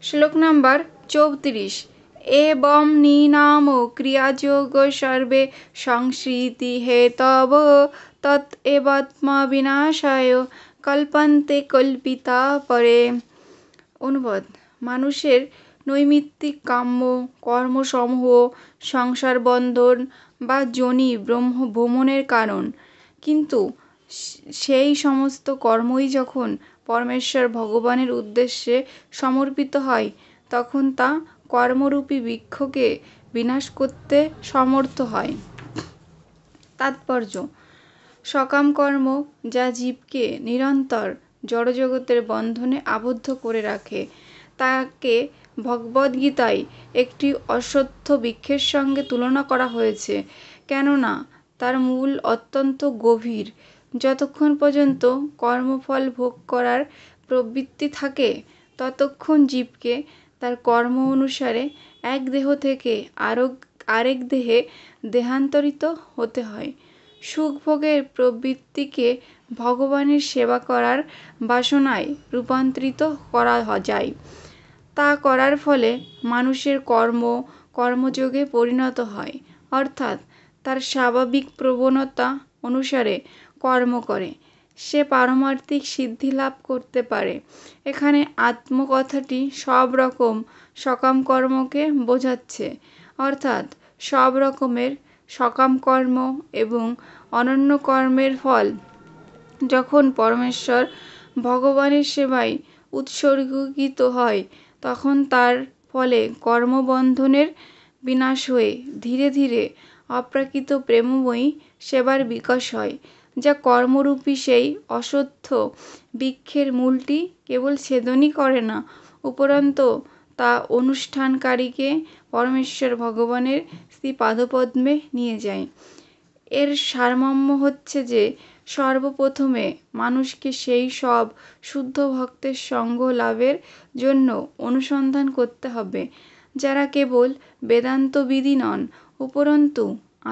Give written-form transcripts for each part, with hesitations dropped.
শ্লোক নাম্বার 34। एवं निनामो क्रियायोग सर्वे संस्कृति हेतव तत् एवात्मविनाशाय कल्पन्ते कल्पिता परे। অনুবাদ: মানুষের নৈমিত্তিক কাম্য কর্মসমূহ সংসার বন্ধন বা যোনি ব্রহ্ম ভ্রমণের কারণ, কিন্তু সেই সমস্ত কর্মই যখন পরমেশ্বর ভগবানের উদ্দেশ্যে সমর্পিত হয় তখন তা কর্মরূপী বৃক্ষকে বিনাশ করতে সমর্থ হয়। তাৎপর্য: সকাম কর্ম যা জীবকে নিরন্তর জড়জগতের বন্ধনে আবদ্ধ করে রাখে তাকে ভগবদ্গীতায় একটি অশ্বত্থ বৃক্ষের সঙ্গে তুলনা করা হয়েছে, কেননা তার মূল অত্যন্ত গভীর। যতক্ষণ পর্যন্ত কর্মফল ভোগ করার প্রবৃত্তি থাকে ততক্ষণ জীবকে তার কর্ম অনুসারে এক দেহ থেকে আরেক দেহে দেহান্তরিত হতে হয়। সুখভোগের প্রবৃত্তিকে ভগবানের সেবা করার বাসনায় রূপান্তরিত করা যায়। তা করার ফলে মানুষের কর্ম কর্মযোগে পরিণত হয়, অর্থাৎ তার স্বাভাবিক প্রবণতা অনুসারে কর্ম করে সে পারমার্থিক সিদ্ধি লাভ করতে পারে। এখানে আত্ম কথাটি সব রকম সকাম কর্মকে বোঝাচ্ছে, অর্থাৎ সব রকমের সকাম কর্ম এবং অনন্য কর্মের ফল যখন পরমেশ্বর ভগবানের সেবায় উৎসর্গীকৃত হয় তখন তার ফলে কর্মবন্ধনের বিনাশ হয়ে ধীরে ধীরে অপ্রাকৃত প্রেমময়ী সেবার বিকাশ হয়, যা কর্মরূপী সেই অশ্বত্থ বৃক্ষের মূলটি কেবল ছেদনই করে না, উপরন্তু তা অনুষ্ঠানকারীকে পরমেশ্বর ভগবানের শ্রীপাদপদ্মে নিয়ে যায়। এর সারমর্ম হচ্ছে যে সর্বপ্রথমে মানুষকে সেই সব শুদ্ধ ভক্তের সঙ্গ লাভের জন্য অনুসন্ধান করতে হবে যারা কেবল বেদান্তবিদই নন, উপরন্তু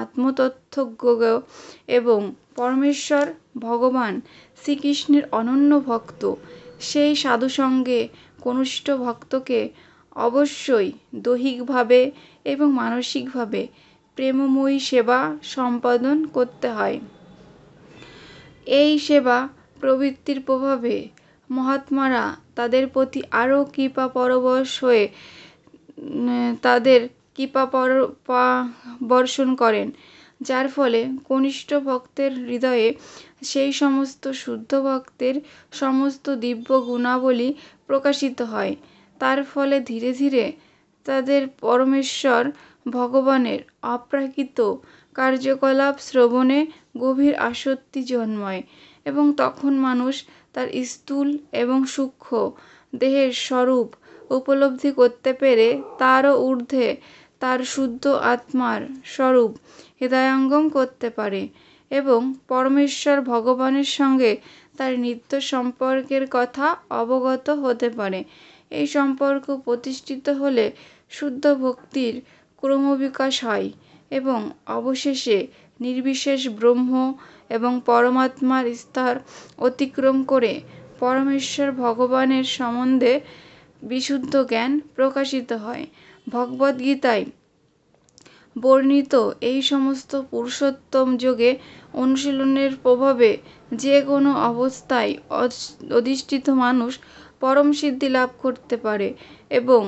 আত্মতত্ত্বজ্ঞ এবং পরমেশ্বর ভগবান শ্রীকৃষ্ণের অনন্য ভক্ত। সেই সাধুসঙ্গে কনিষ্ঠ ভক্তকে অবশ্যই দৈহিকভাবে এবং মানসিকভাবে প্রেমময়ী সেবা সম্পাদন করতে হয়। এই সেবা প্রবৃত্তির প্রভাবে মহাত্মারা তাদের প্রতি আরও কৃপাপরবশ হয়ে তাদের কৃপা বর্ষণ করেন, যার ফলে কনিষ্ঠ ভক্তের হৃদয়ে সেই সমস্ত শুদ্ধ ভক্তের সমস্ত দিব্য গুণাবলী প্রকাশিত হয়। তার ফলে ধীরে ধীরে তাদের পরমেশ্বর ভগবানের অপ্রাকৃত কার্যকলাপ শ্রবণে গভীর আসক্তি জন্মায় এবং তখন মানুষ তার স্থূল এবং সূক্ষ্ম দেহের স্বরূপ উপলব্ধি করতে পেরে তারও ঊর্ধ্বে তার শুদ্ধ আত্মার স্বরূপ হৃদয়ঙ্গম করতে পারে এবং পরমেশ্বর ভগবানের সঙ্গে তার নিত্য সম্পর্কের কথা অবগত হতে পারে। এই সম্পর্ক প্রতিষ্ঠিত হলে শুদ্ধ ভক্তির ক্রমবিকাশ হয় এবং অবশেষে নির্বিশেষ ব্রহ্ম এবং পরমাত্মার স্তর অতিক্রম করে পরমেশ্বর ভগবানের সম্বন্ধে বিশুদ্ধ জ্ঞান প্রকাশিত হয়। ভগবদ্গীতায় বর্ণিত এই সমস্ত পুরুষোত্তম যোগে অনুশীলনের প্রভাবে যে কোনো অবস্থায় অধিষ্ঠিত মানুষ পরম সিদ্ধি লাভ করতে পারে এবং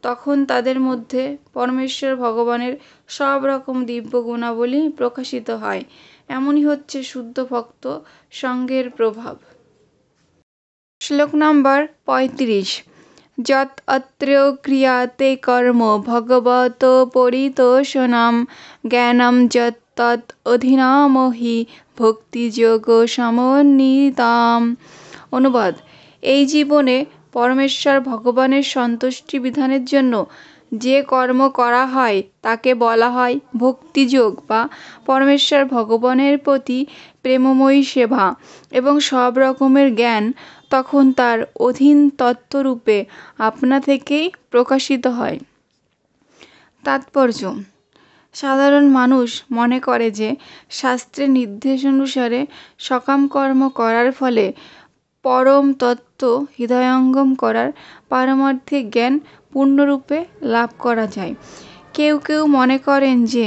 তখন তাদের মধ্যে পরমেশ্বর ভগবানের সব রকম দিব্য গুণাবলী প্রকাশিত হয়। এমনই হচ্ছে শুদ্ধ ভক্ত সঙ্গের প্রভাব। শ্লোক নাম্বার 35। যৎ অত্র ক্রিয়াতে কর্ম ভগবত পরিতোষণাম জ্ঞানম যৎ তৎ অধীনাম হি ভক্তিযোগ সমন্বিতাম। অনুবাদ: এই জীবনে পরমেশ্বর ভগবানের সন্তুষ্টি বিধানের জন্য যে কর্ম করা হয় তাকে বলা হয় ভক্তিযোগ বা পরমেশ্বর ভগবানের প্রতি প্রেমময়ী সেবা, এবং সব রকমের জ্ঞান তখন তার অধীন তত্ত্বরূপে আপনা থেকেই প্রকাশিত হয়। তাৎপর্য: সাধারণ মানুষ মনে করে যে শাস্ত্রের নির্দেশ অনুসারে সকাম কর্ম করার ফলে পরম তত্ত্ব হৃদয়ঙ্গম করার পারমার্থিক জ্ঞান পূর্ণরূপে লাভ করা যায়। কেউ কেউ মনে করেন যে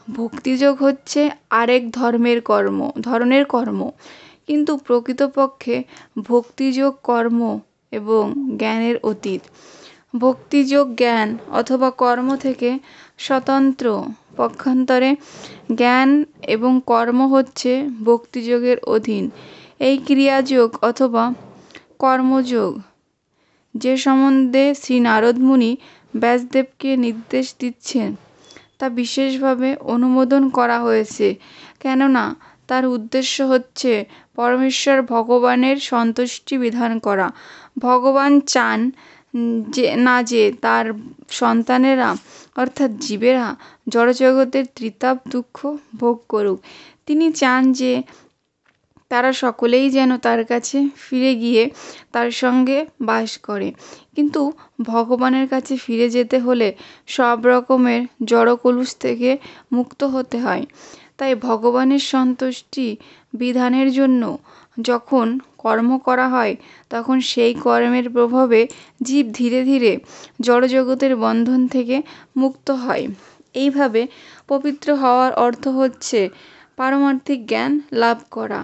ভক্তিযোগ হচ্ছে আরেক ধরনের কর্ম, কিন্তু প্রকৃতপক্ষে ভক্তিযোগ কর্ম এবং জ্ঞানের অতীত। ভক্তিযোগ জ্ঞান অথবা কর্ম থেকে স্বতন্ত্র, পক্ষান্তরে জ্ঞান এবং কর্ম হচ্ছে ভক্তিযোগের অধীন। এই ক্রিয়াযোগ অথবা কর্মযোগ, যে সম্বন্ধে শ্রী নারদ মুনি ব্যাসদেবকে নির্দেশ দিচ্ছেন, তা বিশেষভাবে অনুমোদন করা হয়েছে, কেননা তার উদ্দেশ্য হচ্ছে পরমেশ্বর ভগবানের সন্তুষ্টি বিধান করা। ভগবান চান যে তার সন্তানেরা অর্থাৎ জীবেরা জড়জগতের ত্রিতাপ দুঃখ ভোগ করুক। তিনি চান যে তারা সকলেই যেন তার কাছে ফিরে গিয়ে তার সঙ্গে বাস করে। কিন্তু ভগবানের কাছে ফিরে যেতে হলে সব রকমের জড়কলুষ থেকে মুক্ত হতে হয়। তাই ভগবানের সন্তুষ্টি বিধানের জন্য যখন কর্ম করা হয়, তখন সেই কর্মের প্রভাবে জীব ধীরে ধীরে জড়জগতের বন্ধন থেকে মুক্ত হয়। এইভাবে পবিত্র হওয়ার অর্থ হচ্ছে পারমার্থিক জ্ঞান লাভ করা।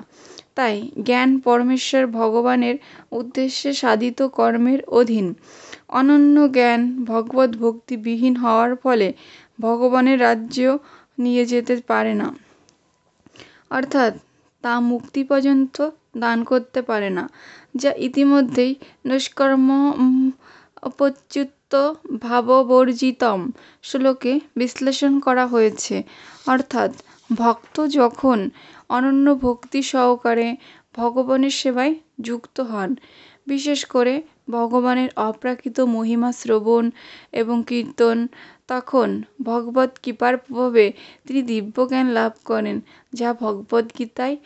তাই জ্ঞান পরমেশ্বর ভগবানের উদ্দেশ্যে সাধিত কর্মের অধীন। অনন্য জ্ঞান ভগবত ভক্তিবিহীন হওয়ার ফলে ভগবানের রাজ্য নিয়ে যেতে পারে না, অর্থাৎ তা মুক্তি পর্যন্ত দান করতে পারে না, যা ইতিমধ্যেই নৈষ্কর্ম্য উপচ্যুত ভাববর্জিতম শ্লোকে বিশ্লেষণ করা হয়েছে। অর্থাৎ ভক্ত যখন অনন্য ভক্তি সহকারে ভগবানের সেবায় যুক্ত হন, বিশেষ করে ভগবানের অপ্রাকৃত মহিমা শ্রবণ এবং কীর্তন, তখন ভগবৎ কৃপার প্রভাবে তিনি দিব্যজ্ঞান লাভ করেন, যা ভগবদ্গীতায়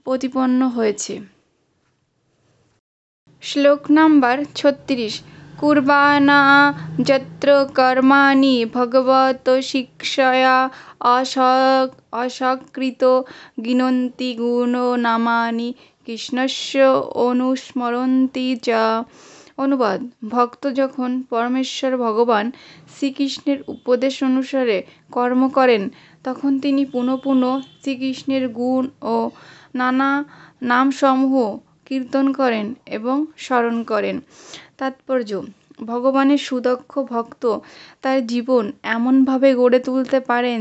প্রতিপন্ন হয়েছে। শ্লোক নাম্বার ৩৬। কুর্বাণা যত্র কর্মাণি ভগবত শিক্ষয়া অসকৃত গিনন্তি গুণনামানি কৃষ্ণস্য অনুস্মরন্তি চ। অনুবাদ: ভক্ত যখন পরমেশ্বর ভগবান শ্রীকৃষ্ণের উপদেশ অনুসারে কর্ম করেন, তখন তিনি পুনঃ পুনঃ শ্রীকৃষ্ণের গুণ ও নানা নামসমূহ কীর্তন করেন এবং স্মরণ করেন। তাৎপর্য: ভগবানের সুদক্ষ ভক্ত তার জীবন এমনভাবে গড়ে তুলতে পারেন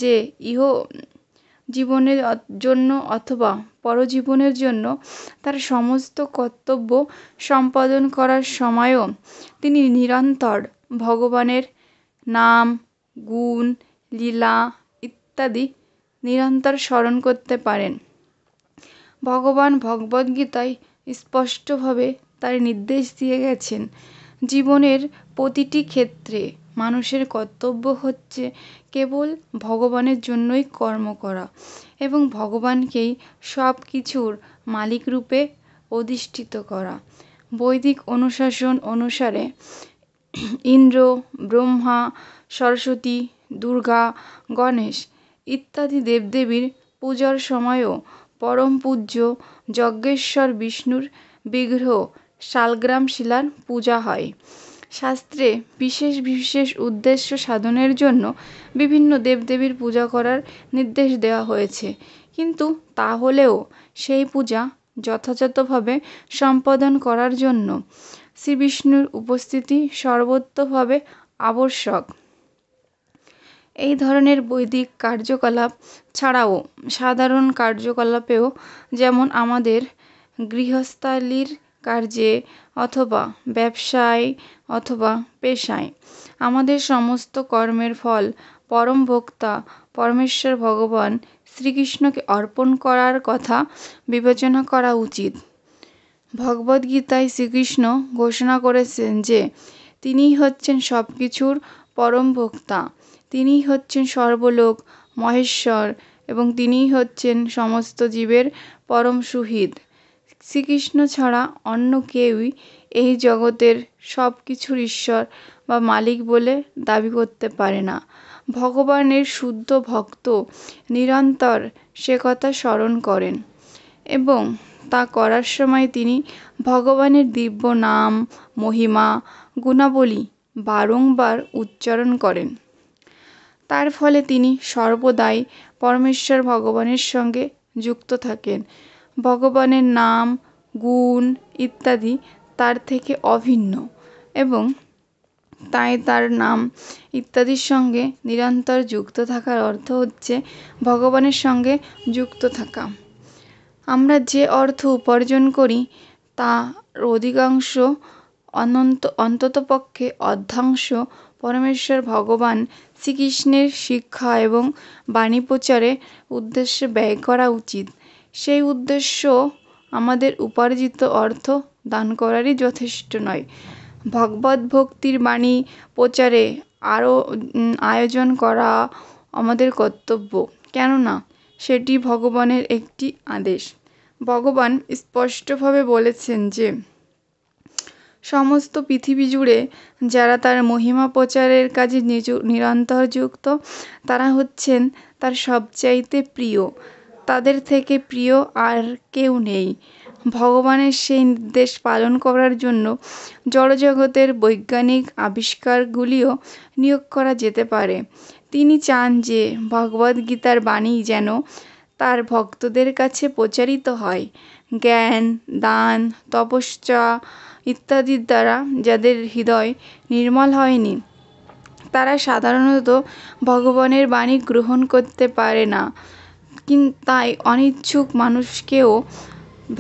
যে ইহ জীবনের জন্য অথবা পরজীবনের জন্য তার সমস্ত কর্তব্য সম্পাদন করার সময়ও তিনি নিরন্তর ভগবানের নাম, গুণ, লীলা ইত্যাদি নিরন্তর স্মরণ করতে পারেন। ভগবান ভগবদ্গীতায় স্পষ্টভাবে তার নির্দেশ দিয়ে গেছেন, জীবনের প্রতিটি ক্ষেত্রে মানুষের কর্তব্য হচ্ছে কেবল ভগবানের জন্যই কর্ম করা এবং ভগবানকেই সব কিছুর মালিকরূপে অধিষ্ঠিত করা। বৈদিক অনুশাসন অনুসারে ইন্দ্র, ব্রহ্মা, সরস্বতী, দুর্গা, গণেশ ইত্যাদি দেবদেবীর পূজার সময়ও পরম পূজ্য যজ্ঞেশ্বর বিষ্ণুর বিগ্রহ শালগ্রাম শিলার পূজা হয়। শাস্ত্রে বিশেষ বিশেষ উদ্দেশ্য সাধনের জন্য বিভিন্ন দেবদেবীর পূজা করার নির্দেশ দেওয়া হয়েছে, কিন্তু তা হলেও সেই পূজা যথাযথভাবে সম্পাদন করার জন্য শ্রীবিষ্ণুর উপস্থিতি সর্বতোভাবে আবশ্যক। এই ধরনের বৈদিক কার্যকলাপ ছাড়াও সাধারণ কার্যকলাপেও, যেমন আমাদের গৃহস্থালির কার্যে অথবা ব্যবসায় অথবা পেশায়, আমাদের সমস্ত কর্মের ফল পরম ভোক্তা পরমেশ্বর ভগবান শ্রীকৃষ্ণকে অর্পণ করার কথা বিবেচনা করা উচিত। ভগবদ্গীতায় শ্রীকৃষ্ণ ঘোষণা করেছেন যে তিনিই হচ্ছেন সব কিছুর পরম ভোক্তা, তিনিই হচ্ছেন সর্বলোক মহেশ্বর এবং তিনিই হচ্ছেন সমস্ত জীবের পরম সুহৃদ। শ্রীকৃষ্ণ ছাড়া অন্য কেউই এই জগতের সব কিছুর ঈশ্বর বা মালিক বলে দাবি করতে পারে না। ভগবানের শুদ্ধ ভক্ত নিরন্তর সে কথা স্মরণ করেন এবং তা করার সময় তিনি ভগবানের দিব্য নাম, মহিমা, গুণাবলী বারংবার উচ্চারণ করেন। তার ফলে তিনি সর্বদাই পরমেশ্বর ভগবানের সঙ্গে যুক্ত থাকেন। ভগবানের নাম, গুণ ইত্যাদি তার থেকে অভিন্ন এবং তাই তার নাম ইত্যাদির সঙ্গে নিরন্তর যুক্ত থাকার অর্থ হচ্ছে ভগবানের সঙ্গে যুক্ত থাকা। আমরা যে অর্থ উপার্জন করি তার অধিকাংশ অন্ততপক্ষে অর্ধাংশ পরমেশ্বর ভগবান শ্রীকৃষ্ণের শিক্ষা এবং বাণী প্রচারের উদ্দেশ্যে ব্যয় করা উচিত। সেই উদ্দেশ্য আমাদের উপার্জিত অর্থ দান করারই যথেষ্ট নয়। ভগবত ভক্তির বাণী প্রচারে আরও আয়োজন করা আমাদের কর্তব্য, কেননা সেটি ভগবানের একটি আদেশ। ভগবান স্পষ্টভাবে বলেছেন যে সমস্ত পৃথিবী জুড়ে যারা তার মহিমা প্রচারের কাজে নিরন্তর যুক্ত তারা হচ্ছেন তার সবচাইতে প্রিয়, তাদের থেকে প্রিয় আর কেউ নেই। ভগবানের সেই নির্দেশ পালন করার জন্য জড়জগতের বৈজ্ঞানিক আবিষ্কারগুলিও নিয়োগ করা যেতে পারে। তিনি চান যে ভগবদ্গীতার বাণী যেন তার ভক্তদের কাছে প্রচারিত হয়। জ্ঞান, দান, তপস্যা ইত্যাদির দ্বারা যাদের হৃদয় নির্মল হয়নি তারা সাধারণত ভগবানের বাণী গ্রহণ করতে পারে না। তাই অনিচ্ছুক মানুষকেও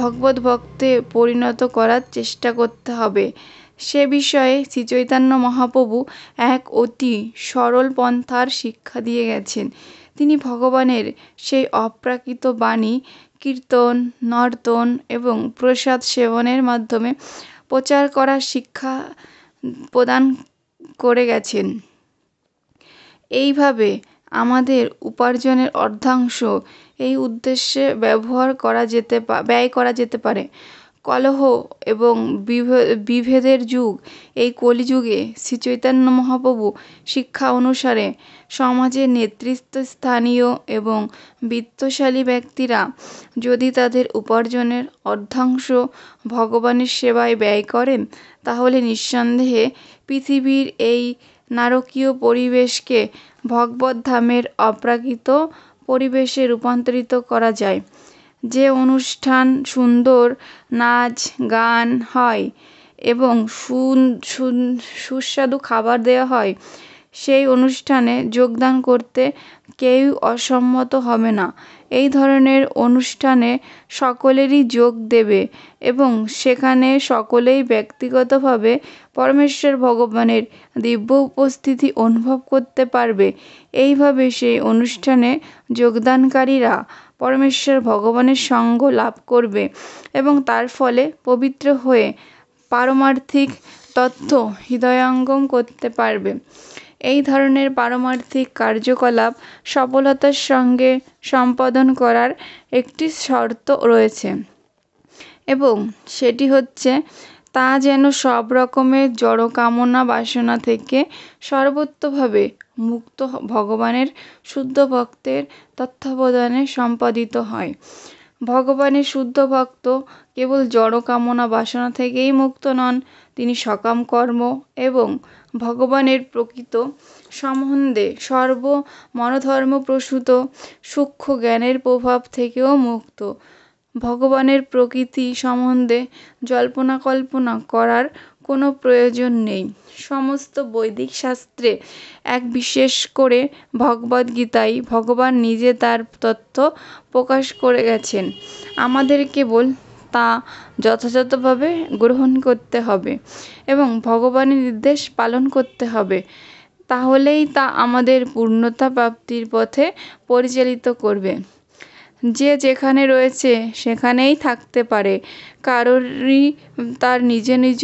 ভগবত ভক্তে পরিণত করার চেষ্টা করতে হবে। সে বিষয়ে শ্রীচৈতন্য মহাপ্রভু এক অতি সরল পন্থার শিক্ষা দিয়ে গেছেন। তিনি ভগবানের সেই অপ্রাকৃত বাণী কীর্তন, নর্তন এবং প্রসাদ সেবনের মাধ্যমে প্রচার করার শিক্ষা প্রদান করে গেছেন। এইভাবে আমাদের উপার্জনের অর্ধাংশ এই উদ্দেশ্যে ব্যয় করা যেতে পারে। কলহ এবং বিভেদের যুগ এই কলিযুগে শ্রীচৈতন্য মহাপ্রভু শিক্ষা অনুসারে সমাজের নেতৃস্থানীয় এবং বিত্তশালী ব্যক্তিরা যদি তাদের উপার্জনের অর্ধাংশ ভগবানের সেবায় ব্যয় করেন তাহলে নিঃসন্দেহে পৃথিবীর এই নারকীয় পরিবেশকে ভগবত ধামের অপ্রাকৃত পরিবেশে রূপান্তরিত করা যায়। যে অনুষ্ঠান সুন্দর নাচ গান হয় এবং সুস্বাদু খাবার দেওয়া হয় সেই অনুষ্ঠানে যোগদান করতে কেউ অসম্মত হবে না। এই ধরনের অনুষ্ঠানে সকলেরই যোগ দেবে এবং সেখানে সকলেই ব্যক্তিগতভাবে পরমেশ্বর ভগবানের দিব্য উপস্থিতি অনুভব করতে পারবে। এইভাবে সেই অনুষ্ঠানে যোগদানকারীরা পরমেশ্বর ভগবানের সঙ্গ লাভ করবে এবং তার ফলে পবিত্র হয়ে পারমার্থিক তত্ত্ব হৃদয়ঙ্গম করতে পারবে। এই ধরনের পারমার্থিক কার্যকলাপ সফলতার সঙ্গে সম্পাদন করার একটি শর্ত রয়েছে এবং সেটি হচ্ছে তা যেন সব রকমের জড় কামনা বাসনা থেকে সর্বতোভাবে মুক্ত ভগবানের শুদ্ধ ভক্তের তত্ত্বাবধানে সম্পাদিত হয়। ভগবানের শুদ্ধ ভক্ত কেবল জড় কামনা বাসনা থেকেই মুক্ত নন, তিনি সকাম কর্ম এবং ভগবানের প্রকৃত সম্বন্ধে মনোধর্মপ্রসূত সূক্ষ্ম জ্ঞানের প্রভাব থেকেও মুক্ত। ভগবানের প্রকৃতি সম্বন্ধে জল্পনা কল্পনা করার কোনো প্রয়োজন নেই। সমস্ত বৈদিক শাস্ত্রে বিশেষ করে ভগবদ্গীতায় ভগবান নিজে তার তত্ত্ব প্রকাশ করে গেছেন। আমাদের কেবল তা যথাযথভাবে গ্রহণ করতে হবে এবং ভগবানের নির্দেশ পালন করতে হবে। তাহলেই তা আমাদের পূর্ণতা প্রাপ্তির পথে পরিচালিত করবে। যে যেখানে রয়েছে সেখানেই থাকতে পারে, কারোরই তার নিজ নিজ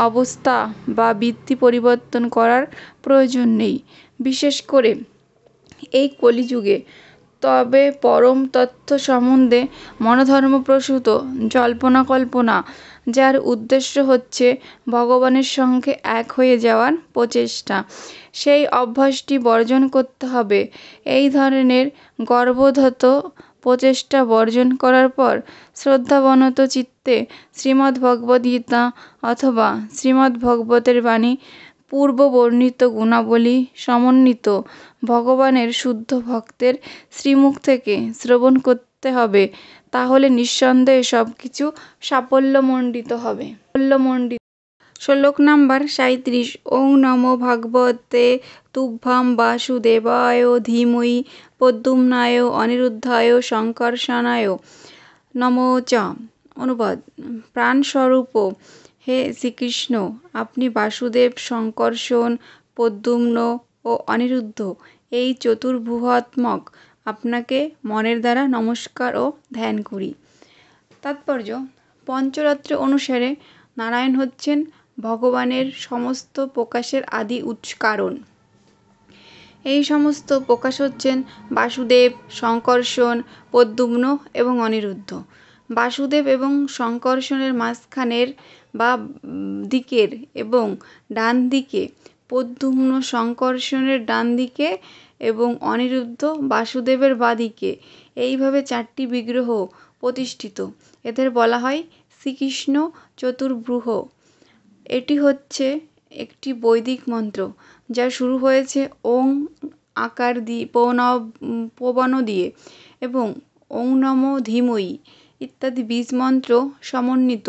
অবস্থা বা বৃত্তি পরিবর্তন করার প্রয়োজন নেই, বিশেষ করে এই কলিযুগে। তবে পরম তত্ত্ব সম্বন্ধে মনোধর্মপ্রসূত জল্পনা কল্পনা, যার উদ্দেশ্য হচ্ছে ভগবানের সঙ্গে এক হয়ে যাওয়ার প্রচেষ্টা, সেই অভ্যাসটি বর্জন করতে হবে। এই ধরনের গর্বোদ্ধত প্রচেষ্টা বর্জন করার পর শ্রদ্ধাবনত চিত্তে শ্রীমদ্ভগবদ্গীতা অথবা শ্রীমদ্ভাগবতের বাণী পূর্ব বর্ণিত গুণাবলী সমন্বিত ভগবানের শুদ্ধ ভক্তের শ্রীমুখ থেকে শ্রবণ করতে হবে। তাহলে নিঃসন্দেহে সব কিছু সাফল্যমণ্ডিত হবে। শ্লোক নাম্বার 37। ওং নমো ভগবতে তুভ্যং বাসুদেবায় ধীমহি প্রদ্যুম্নায় অনিরুদ্ধায় সংকর্ষণায় নমো চ। অনুবাদ: প্রাণস্বরূপ হে শ্রীকৃষ্ণ, আপনি বাসুদেব, সংকর্ষণ, প্রদ্যুম্ন ও অনিরুদ্ধ এই চতুর্ভুজাত্মক, আপনাকে মনের দ্বারা নমস্কার ও ধ্যান করি। তাৎপর্য: পঞ্চরাত্র অনুসারে নারায়ণ হচ্ছেন ভগবানের সমস্ত প্রকাশের আদি কারণ। এই সমস্ত প্রকাশ হচ্ছেন বাসুদেব, সংকর্ষণ, প্রদ্যুম্ন এবং অনিরুদ্ধ। বাসুদেব এবং সংকর্ষণের মাঝখানের বা দিকের এবং ডান দিকে, প্রদ্যুম্ন সংকর্ষণের ডান দিকে এবং অনিরুদ্ধ বাসুদেবের বাঁ দিকে, এইভাবে 4টি বিগ্রহ প্রতিষ্ঠিত। এদের বলা হয় শ্রীকৃষ্ণ চতুর্ভুজ। এটি হচ্ছে একটি বৈদিক মন্ত্র, যা শুরু হয়েছে ওং আকার দিয়ে প্রবর্ণ দিয়ে এবং ওং নমো ধীমহি ইত্যাদি বীজ মন্ত্র সমন্বিত।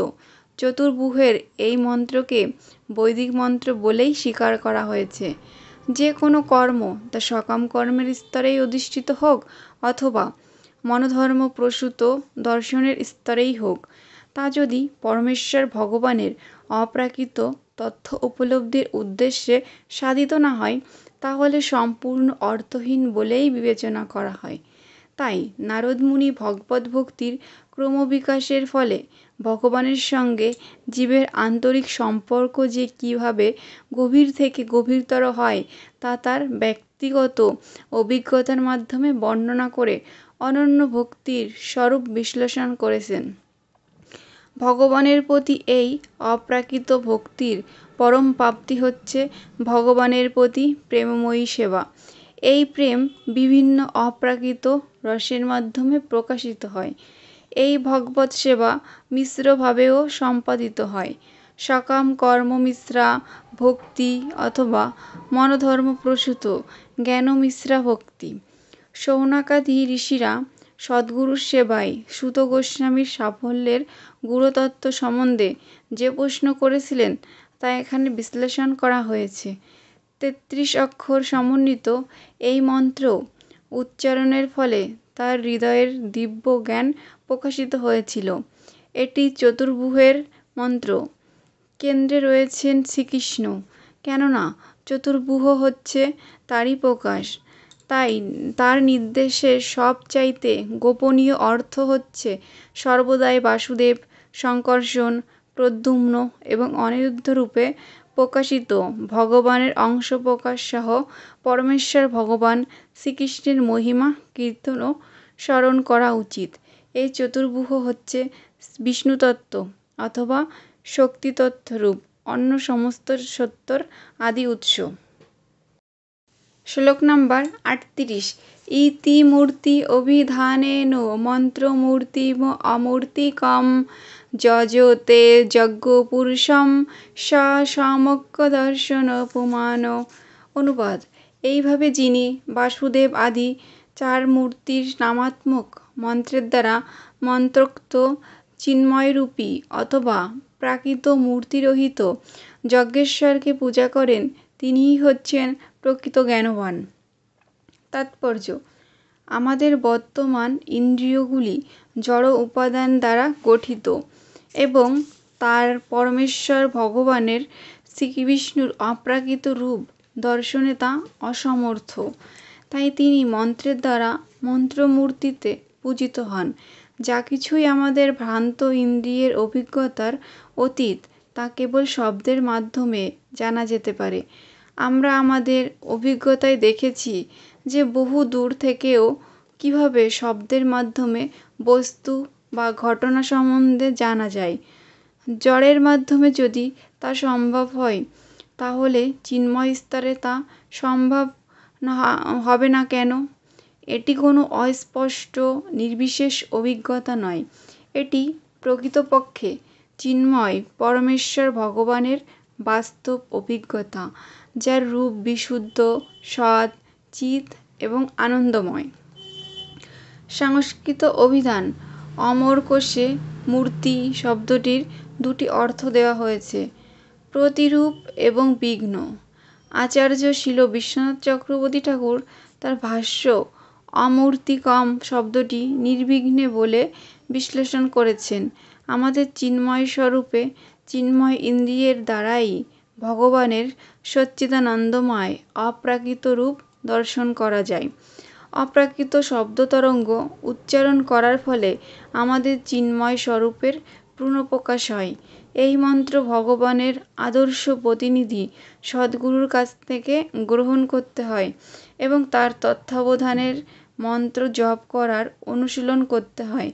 চতুর্ভুজের এই মন্ত্রকে বৈদিক মন্ত্র বলেই স্বীকার করা হয়েছে। যে কোনো কর্ম তা সকাম কর্মের স্তরেই অধিষ্ঠিত হোক অথবা মনোধর্মপ্রসূত দর্শনের স্তরেই হোক, তা যদি পরমেশ্বর ভগবানের অপ্রাকৃত তথ্য উপলব্ধির উদ্দেশ্যে সাধিত না হয়, তাহলে সম্পূর্ণ অর্থহীন বলেই বিবেচনা করা হয়। তাই নারদ মুনি ভগবদ্ ভক্তির ক্রমবিকাশের ফলে ভগবানের সঙ্গে জীবের আন্তরিক সম্পর্ক যে কীভাবে গভীর থেকে গভীরতর হয়, তা তার ব্যক্তিগত অভিজ্ঞতার মাধ্যমে বর্ণনা করে অনন্য ভক্তির স্বরূপ বিশ্লেষণ করেছেন। ভগবানের প্রতি এই অপ্রাকৃত ভক্তির পরম প্রাপ্তি হচ্ছে ভগবানের প্রতি প্রেমময়ী সেবা। এই প্রেম বিভিন্ন অপ্রাকৃত রসের মাধ্যমে প্রকাশিত হয়। এই ভগবৎ সেবা মিশ্রভাবেও সম্পাদিত হয়। সকাম কর্ম মিশ্রা ভক্তি অথবা মনোধর্মপ্রসূত জ্ঞান মিশ্রা ভক্তি। শৌনকাদি ঋষিরা সদ্গুরুর সেবায় সূত গোস্বামীর সাফল্যের গূঢ়তত্ত্ব সম্বন্ধে যে প্রশ্ন করেছিলেন, তা এখানে বিশ্লেষণ করা হয়েছে। 33 অক্ষর সমন্বিত এই মন্ত্র উচ্চারণের ফলে তার হৃদয়ের দিব্য জ্ঞান প্রকাশিত হয়েছিল। এটি চতুর্ভুজের মন্ত্র। কেন্দ্রে রয়েছেন শ্রীকৃষ্ণ, কেননা চতুর্ভুজ হচ্ছে তারই প্রকাশ। তাই তার নির্দেশের সবচাইতে গোপনীয় অর্থ হচ্ছে সর্বদাই বাসুদেব, সংকর্ষণ, প্রদ্যুম্ন এবং অনিরুদ্ধ রূপে প্রকাশিত ভগবানের অংশপ্রকাশ সহ পরমেশ্বর ভগবান শ্রীকৃষ্ণের মহিমা কীর্তন ও স্মরণ করা উচিত। এই চতুর্ভুজ হচ্ছে বিষ্ণুতত্ত্ব অথবা শক্তিতত্ত্ব রূপ অন্য সমস্ত সত্যর আদি উৎস। শ্লোক নাম্বার 38। ইতি মূর্তি অভিধানেন মন্ত্রমূর্তিম অমূর্তিকম যজতে যজ্ঞপুরুষম স সম্যক দর্শন পুমান। অনুবাদ: এইভাবে যিনি বাসুদেব আদি 4 মূর্তির নামাত্মক মন্ত্রের দ্বারা মন্ত্রোক্ত চিন্ময়রূপী অথবা প্রাকৃত মূর্তিরহিত যজ্ঞেশ্বরকে পূজা করেন, তিনিই হচ্ছেন প্রকৃত জ্ঞানবান। তাৎপর্য: আমাদের বর্তমান ইন্দ্রিয়গুলি জড় উপাদান দ্বারা গঠিত এবং তার পরমেশ্বর ভগবানের শ্রীবিষ্ণুর অপ্রাকৃত রূপ দর্শনে তা অসমর্থ। তাই তিনি মন্ত্রের দ্বারা মন্ত্রমূর্তিতে পূজিত হন। যা কিছুই আমাদের ভ্রান্ত ইন্দ্রিয়ের অভিজ্ঞতার অতীত, তা কেবল শব্দের মাধ্যমে জানা যেতে পারে। আমরা আমাদের অভিজ্ঞতায় দেখেছি যে বহু দূর থেকেও কিভাবে শব্দের মাধ্যমে বস্তু বা ঘটনা সম্বন্ধে জানা যায়। জড়ের মাধ্যমে যদি তা সম্ভব হয়, তাহলে চিন্ময় স্তরে তা সম্ভব হবে না কেন? এটি কোনো অস্পষ্ট নির্বিশেষ অভিজ্ঞতা নয়, এটি প্রকৃতপক্ষে চিন্ময় পরমেশ্বর ভগবানের বাস্তব অভিজ্ঞতা, যার রূপ বিশুদ্ধ, সৎ, চিৎ এবং আনন্দময়। সংস্কৃত অভিধান অমর কোষে মূর্তি শব্দটির দুটি অর্থ দেওয়া হয়েছে, প্রতিরূপ এবং বিঘ্ন। আচার্য শিল বিশ্বনাথ চক্রবর্তী ঠাকুর তার ভাষ্য অমূর্তিকম শব্দটি নির্বিঘ্নে বলে বিশ্লেষণ করেছেন। আমাদের চিন্ময় স্বরূপে চিন্ময় ইন্দ্রিয়ের দ্বারাই ভগবানের সচ্চিদানন্দময় অপ্রাকৃত রূপ দর্শন করা যায়। অপ্রাকৃত শব্দতরঙ্গ উচ্চারণ করার ফলে আমাদের চিন্ময় স্বরূপের পূর্ণপ্রকাশ হয়। এই মন্ত্র ভগবানের আদর্শ প্রতিনিধি সদ্গুরুর কাছ থেকে গ্রহণ করতে হয় এবং তার তত্ত্বাবধানের মন্ত্র জপ করার অনুশীলন করতে হয়।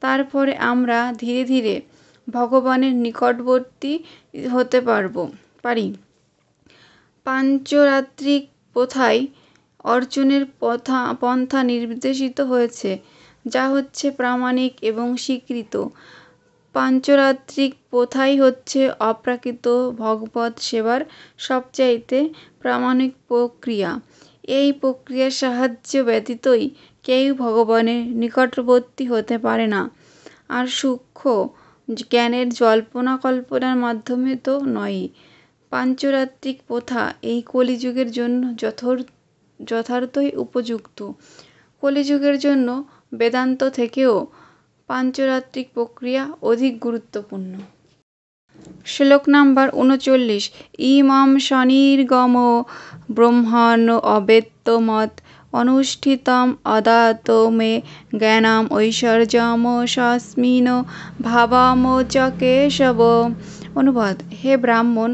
তারপরে আমরা ধীরে ধীরে ভগবানের নিকটবর্তী হতে পারি। পাঞ্চরাত্রিক প্রথায় অর্চনের পন্থা নির্দেশিত হয়েছে, যা হচ্ছে প্রামাণিক এবং স্বীকৃত। পাঞ্চরাত্রিক প্রথাই হচ্ছে অপ্রাকৃত ভগবৎ সেবার সবচাইতে প্রামাণিক প্রক্রিয়া। এই প্রক্রিয়ার সাহায্য ব্যতীতই কেউ ভগবানের নিকটবর্তী হতে পারে না, আর সূক্ষ্ম জ্ঞানের জল্পনা কল্পনার মাধ্যমে তো নয়ই। পাঞ্চরাত্রিক প্রথা এই কলিযুগের জন্য যথার্থই উপযুক্ত। কলিযুগের জন্য বেদান্ত থেকেও পাঞ্চরাত্রিক প্রক্রিয়া অধিক গুরুত্বপূর্ণ। শ্লোক নাম্বার ৩৯। ইমং স্বনির্গম ব্রহ্মণ অব্যক্তমত অনুষ্ঠিতম অদাত মে জ্ঞানম ঐশ্বর্যম স্বস্মিন ভাবম চ কেশব। অনুবাদ: হে ব্রাহ্মণ,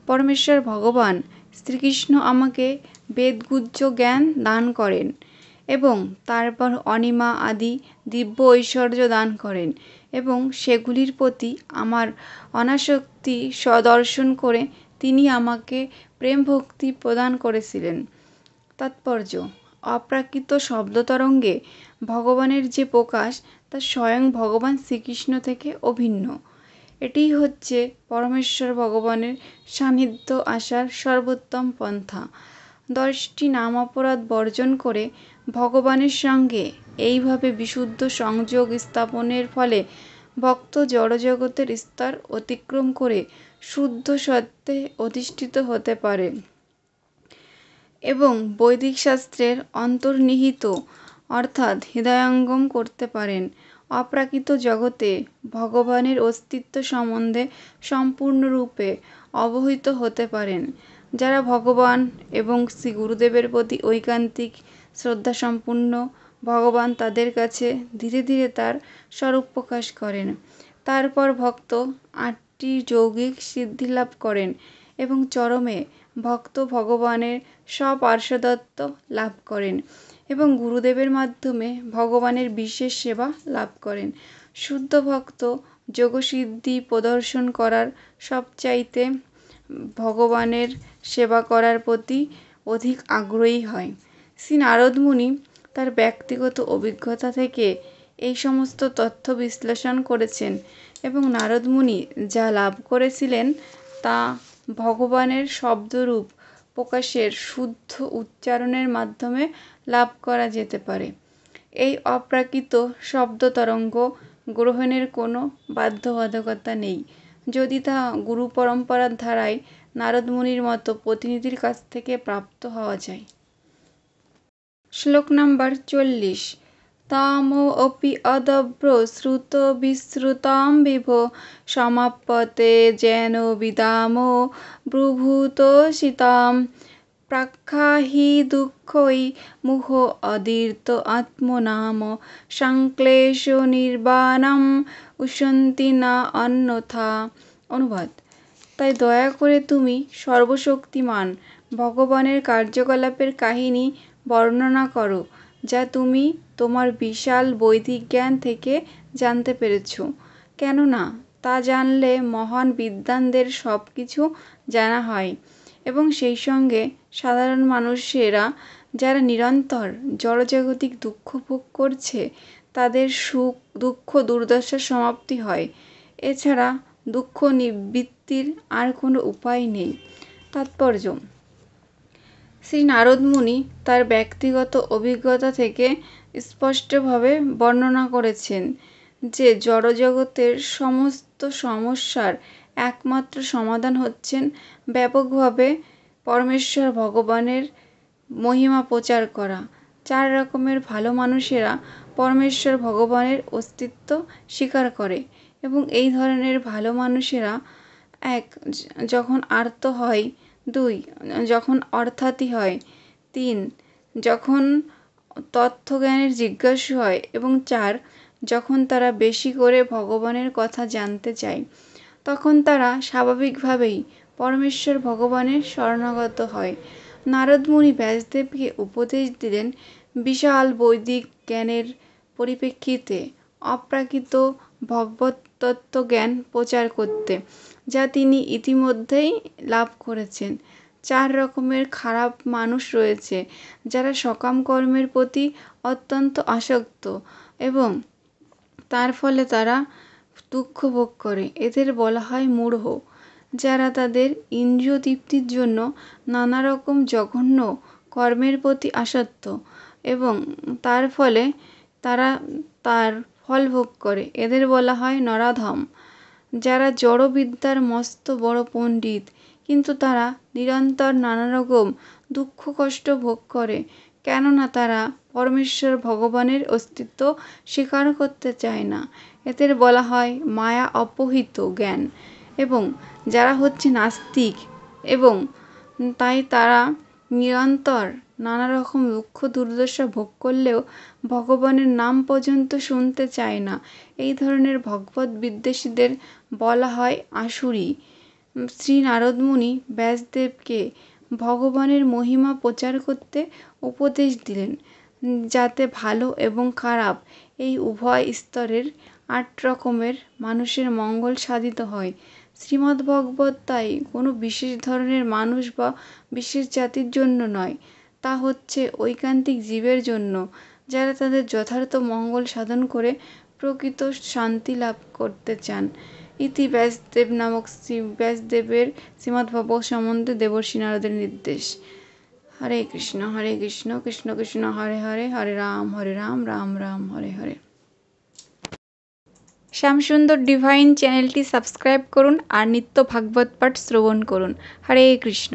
পরমেশ্বর ভগবান শ্রীকৃষ্ণ আমাকে বেদগুহ্য জ্ঞান দান করেন এবং তারপর অনিমা আদি দিব্য ঐশ্বর্য দান করেন এবং সেগুলির প্রতি আমার অনাসক্তি দর্শন করে তিনি আমাকে প্রেম ভক্তি প্রদান করেছিলেন। তাৎপর্য: অপ্রাকৃত শব্দতরঙ্গে ভগবানের যে প্রকাশ তা স্বয়ং ভগবান শ্রীকৃষ্ণ থেকে অভিন্ন। এটিই হচ্ছে পরমেশ্বর ভগবানের সান্নিধ্য আসার সর্বোত্তম পন্থা। 10টি নামাপরাধ বর্জন করে ভগবানের সঙ্গে এইভাবে বিশুদ্ধ সংযোগ স্থাপনের ফলে ভক্ত জড়জগতের স্তর অতিক্রম করে শুদ্ধ সত্ত্বে অধিষ্ঠিত হতে পারে এবং বৈদিক শাস্ত্রের অন্তর্নিহিত অর্থাৎ হৃদয়ঙ্গম করতে পারেন। অপ্রাকৃত জগতে ভগবানের অস্তিত্ব সম্বন্ধে সম্পূর্ণরূপে অবহিত হতে পারেন। যারা ভগবান এবং শ্রী গুরুদেবের প্রতি ঐকান্তিক শ্রদ্ধাসম্পন্ন, ভগবান তাদের কাছে ধীরে ধীরে তার স্বরূপ প্রকাশ করেন। তারপর ভক্ত 8টি যৌগিক সিদ্ধি লাভ করেন এবং চরমে ভক্ত ভগবানের স্বপার্ষদত্ব লাভ করেন এবং গুরুদেবের মাধ্যমে ভগবানের বিশেষ সেবা লাভ করেন। শুদ্ধ ভক্ত যোগসিদ্ধি প্রদর্শন করার সবচাইতে ভগবানের সেবা করার প্রতি অধিক আগ্রহী হয়। শ্রী নারদ মুনি তার ব্যক্তিগত অভিজ্ঞতা থেকে এই সমস্ত তথ্য বিশ্লেষণ করেছেন এবং নারদ মুনি যা লাভ করেছিলেন তা ভগবানের শব্দরূপ প্রকাশের শুদ্ধ উচ্চারণের মাধ্যমে লাভ করা যেতে পারে। এই অপ্রাকৃত শব্দতরঙ্গ গ্রহণের কোনো বাধ্যবাধকতা নেই, যদি তা গুরু পরম্পরার ধারায় নারদ মুনির মতো প্রতিনিধির কাছ থেকে প্রাপ্ত হওয়া যায়। শ্লোক নাম্বার 40। তাম অপি অদভ্র শ্রুত বিশ্রুতাম বিভো সমাপ্যতে যেন বিদাম ব্রুভূতোষিতাম প্রাখ্যাহি দুঃখৈ মুহ অদীর্ত আত্মনাম সংক্লেশ নির্বাণম উশন্তি না অন্যথা। অনুবাদ: তাই দয়া করে তুমি সর্বশক্তিমান ভগবানের কার্যকলাপের কাহিনী বর্ণনা করো, যা তুমি তোমার বিশাল বৈদিক জ্ঞান থেকে জানতে পেরেছ। কেননা তা জানলে মহান বিদ্বানদের সব কিছু জানা হয় এবং সেই সঙ্গে সাধারণ মানুষেরা যারা নিরন্তর জড়জাগতিক দুঃখ ভোগ করছে তাদের সুখ দুঃখ দুর্দশার সমাপ্তি হয়। এছাড়া দুঃখ নিবৃত্তির আর কোনো উপায় নেই। তাৎপর্য: শ্রী নারদ মুনি তার ব্যক্তিগত অভিজ্ঞতা থেকে স্পষ্টভাবে বর্ণনা করেছেন যে জড়জগতের সমস্ত সমস্যার একমাত্র সমাধান হচ্ছেন ব্যাপকভাবে পরমেশ্বর ভগবানের মহিমা প্রচার করা। 4 রকমের ভালো মানুষেরা পরমেশ্বর ভগবানের অস্তিত্ব স্বীকার করে এবং এই ধরনের ভালো মানুষেরা 1. যখন আর্ত হয়, 2. যখন অর্থাৎই হয়, 3. যখন তত্ত্বজ্ঞানের জিজ্ঞাসু হয় এবং 4. যখন তারা বেশি করে ভগবানের কথা জানতে চায়, তখন তারা স্বাভাবিকভাবেই পরমেশ্বর ভগবানের শরণাগত হয়। নারদ মুনি ব্যাসদেবকে উপদেশ দিলেন বিশাল বৈদিক জ্ঞানের পরিপ্রেক্ষিতে অপ্রাকৃত ভগবত জ্ঞান প্রচার করতে, যা তিনি ইতিমধ্যেই লাভ করেছেন। 4 রকমের খারাপ মানুষ রয়েছে যারা সকাম কর্মের প্রতি অত্যন্ত আসক্ত এবং তার ফলে তারা দুঃখ ভোগ করে। এদের বলা হয় মূঢ়, যারা তাদের ইন্দ্রিয় তৃপ্তির জন্য নানা রকম জঘন্য কর্মের প্রতি আসক্ত এবং তার ফলে তারা তার ফল ভোগ করে। এদের বলা হয় নরাধম, যারা জড়বিদ্যার মস্ত বড় পণ্ডিত, কিন্তু তারা নিরন্তর নানা রকম দুঃখ কষ্ট ভোগ করে, কেননা তারা পরমেশ্বর ভগবানের অস্তিত্ব স্বীকার করতে চায় না। এদের বলা হয় মায়া অপহৃত জ্ঞান এবং যারা হচ্ছে নাস্তিক এবং তাই তারা নিরন্তর নানা রকম দুঃখ দুর্দশা ভোগ করলেও ভগবানের নাম পর্যন্ত শুনতে চায় না। এই ধরনের ভগবত বিদ্বেষীদের বলা হয় আসুরি। শ্রী নারদ মুনি ব্যাসদেবকে ভগবানের মহিমা প্রচার করতে উপদেশ দিলেন, যাতে ভালো এবং খারাপ এই উভয় স্তরের 8 রকমের মানুষের মঙ্গল সাধিত হয়। শ্রীমদ্ভাগবত তাই কোনো বিশেষ ধরনের মানুষ বা বিশেষ জাতির জন্য নয়, তা হচ্ছে ঐকান্তিক জীবের জন্য, যারা তাদের যথার্থ মঙ্গল সাধন করে প্রকৃত শান্তি লাভ করতে চান। ইতি ব্যাসদেব নামক ব্যাসদেবের শ্রীমদ্ভাগবত সম্বন্ধে দেবর্ষি নারদের নির্দেশ। হরে কৃষ্ণ কৃষ্ণ কৃষ্ণ হরে হরে, হরে রাম রাম রাম হরে হরে। শ্যামসুন্দর ডিভাইন চ্যানেলটি সাবস্ক্রাইব করুন আর নিত্য ভাগবত পাঠ শ্রবণ করুন। হরে কৃষ্ণ।